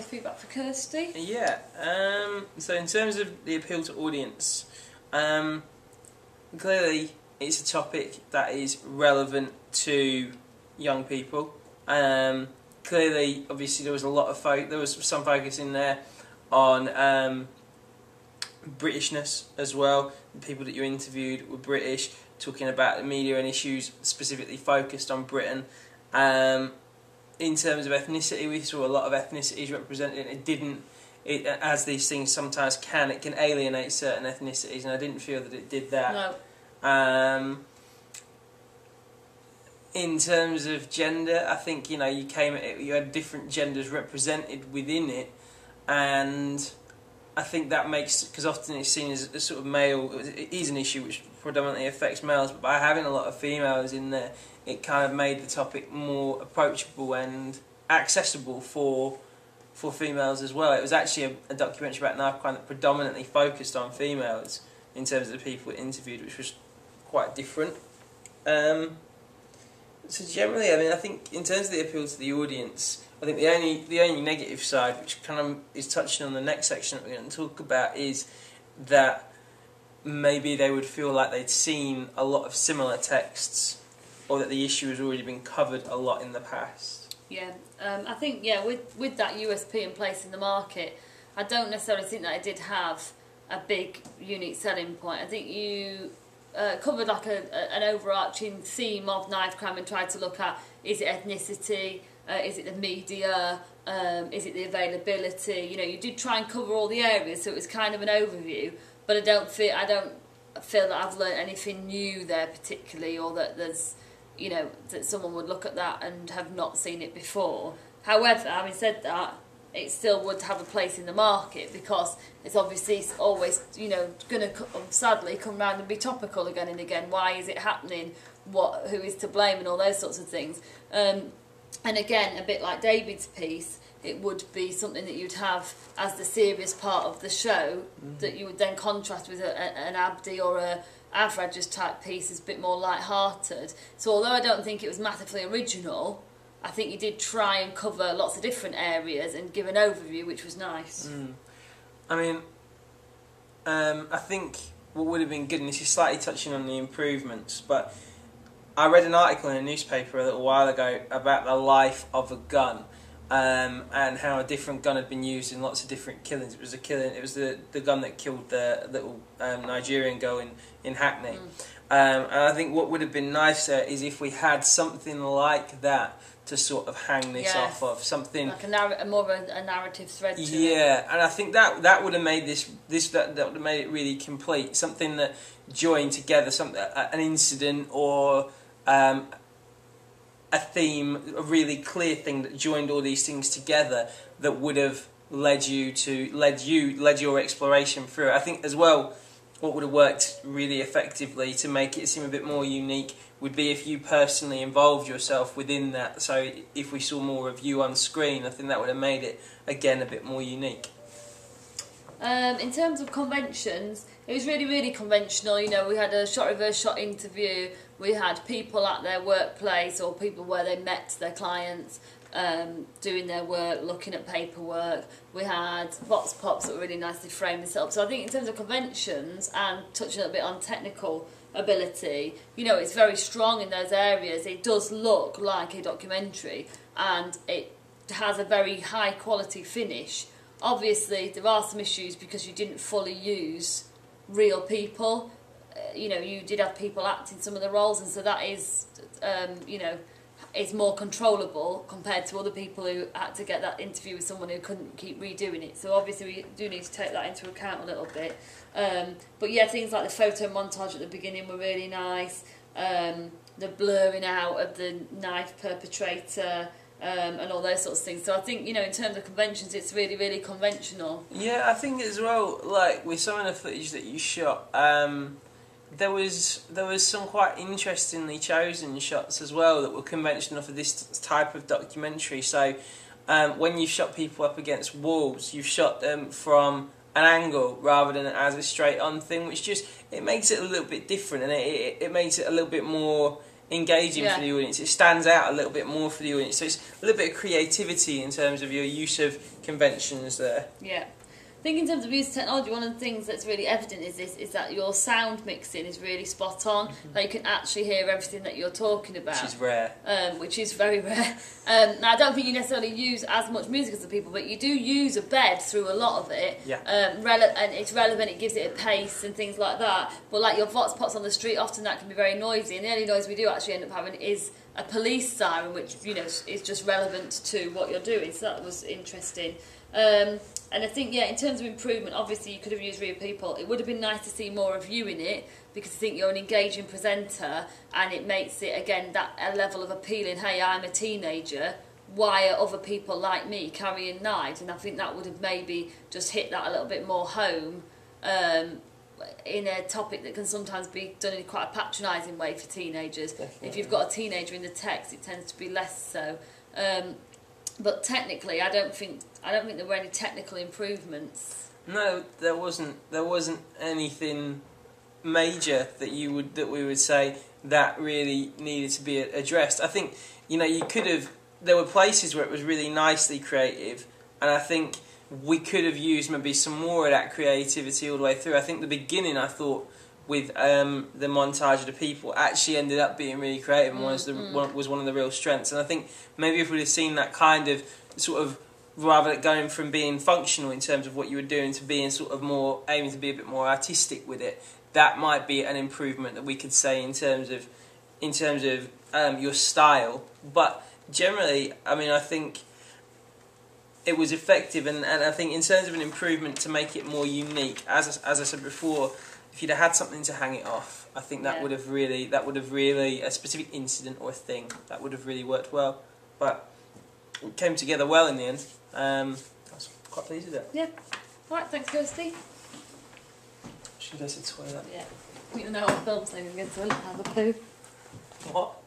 feedback for Kirsty? Yeah, so in terms of the appeal to audience, clearly it's a topic that is relevant to young people. Clearly, obviously, there was some focus in there on Britishness as well. The people that you interviewed were British, talking about the media and issues specifically focused on Britain. In terms of ethnicity, we saw a lot of ethnicities represented. As these things sometimes can, it can alienate certain ethnicities, and I didn't feel that it did that. No. In terms of gender, I think you had different genders represented within it, and I think that makes, because often it's seen as a sort of male. It is an issue which predominantly affects males, but by having a lot of females in there, it kind of made the topic more approachable and accessible for females as well. It was actually a documentary about knife crime that predominantly focused on females in terms of the people it interviewed, which was quite different. So generally, I mean, I think in terms of the appeal to the audience, I think the only negative side, which kind of is touching on the next section that we're going to talk about, is that maybe they would feel like they'd seen a lot of similar texts, or that the issue has already been covered a lot in the past. Yeah, I think, with that USP in place in the market, I don't necessarily think that it did have a big, unique selling point. I think you covered like an overarching theme of knife crime and tried to look at, is it ethnicity, is it the media, is it the availability? You did try and cover all the areas, so it was kind of an overview, but I don't feel that I've learned anything new there particularly, or that there's, that someone would look at that and have not seen it before. However, having said that, it still would have a place in the market, because it's obviously always, going to sadly come round and be topical again and again. Why is it happening? Who is to blame, and all those sorts of things. And again, a bit like David's piece, it would be something that you'd have as the serious part of the show, that you would then contrast with an Abdi or a Avrage's type piece is a bit more light-hearted. So although I don't think it was massively original, I think you did try and cover lots of different areas and give an overview, which was nice. I mean, I think what would have been good, and this is slightly touching on the improvements, but I read an article in a newspaper a little while ago about the life of a gun, and how a different gun had been used in lots of different killings. It was the gun that killed the little Nigerian girl in Hackney. And I think what would have been nicer is if we had something like that to sort of hang this off of, something like more of a narrative thread to it. Yeah, and I think that would have made that would have made it really complete. Something that joined together an incident or a theme, a really clear thing that joined all these things together, that would have led your exploration through it. I think as well, what would have worked really effectively to make it seem a bit more unique would be if you personally involved yourself within that. So if we saw more of you on screen, I think that would have made it, again, a bit more unique. In terms of conventions, it was really, really conventional. We had a shot reverse shot interview. We had people at their workplace, or people where they met their clients, doing their work, looking at paperwork. We had vox pops that were really nicely framed and set up. So I think in terms of conventions and touching a little bit on technical ability, it's very strong in those areas. It does look like a documentary, and it has a very high quality finish. Obviously, there are some issues because you didn't fully use real people. You did have people acting some of the roles, and so that is, is more controllable compared to other people who had to get that interview with someone who couldn't keep redoing it. So obviously we do need to take that into account a little bit. But yeah, things like the photo montage at the beginning were really nice. The blurring out of the knife perpetrator, and all those sorts of things. So I think, in terms of conventions, it's really, really conventional. Yeah, I think as well, like with some of the footage that you shot, there was some quite interestingly chosen shots as well that were conventional for this type of documentary. So when you shot people up against walls, you've shot them from an angle rather than as a straight on thing, which it makes it a little bit different, and it makes it a little bit more engaging for the audience. It stands out a little bit more for the audience. So it's a little bit of creativity in terms of your use of conventions there. Yeah. I think in terms of use of technology, one of the things that's really evident is that your sound mixing is really spot on. That you can actually hear everything that you're talking about. Which is rare. Which is very rare. Now, I don't think you necessarily use as much music as the people, but you do use a bed through a lot of it. Yeah. And it's relevant, it gives it a pace and things like that. But like your vox pops on the street, often that can be very noisy. And the only noise we do actually end up having is a police siren, which, you know, is just relevant to what you're doing. So that was interesting. And I think, yeah, in terms of improvement, obviously you could have used real people. It would have been nice to see more of you in it, because I think you're an engaging presenter, and it makes it, again, that a level of appealing, hey, I'm a teenager, why are other people like me carrying knives? And I think that would have maybe just hit that a little bit more home in a topic that can sometimes be done in quite a patronising way for teenagers. Definitely. If you've got a teenager in the text, it tends to be less so. But technically, I don't think there were any technical improvements. No, there wasn't. There wasn't anything major that we would say that really needed to be addressed. I think, you know, you could have. There were places where it was really nicely creative, and I think we could have used maybe some more of that creativity all the way through. I think the beginning, I thought, with the montage of the people actually ended up being really creative and was one of the real strengths. And I think maybe if we'd have seen that kind of sort of, rather than going from being functional in terms of what you were doing to being sort of more aiming to be a bit more artistic with it, that might be an improvement that we could say in terms of your style. But generally, I mean, I think it was effective, and I think in terms of an improvement to make it more unique, as I said before, if you'd have had something to hang it off, I think that would have really a specific incident or a thing that would have really worked well. But it came together well in the end. I was quite pleased with it. Yeah. All right, thanks, Kirsty. Should I go to the toilet? Yeah. We don't know what film saying we're going to the toilet. Have a poo. What?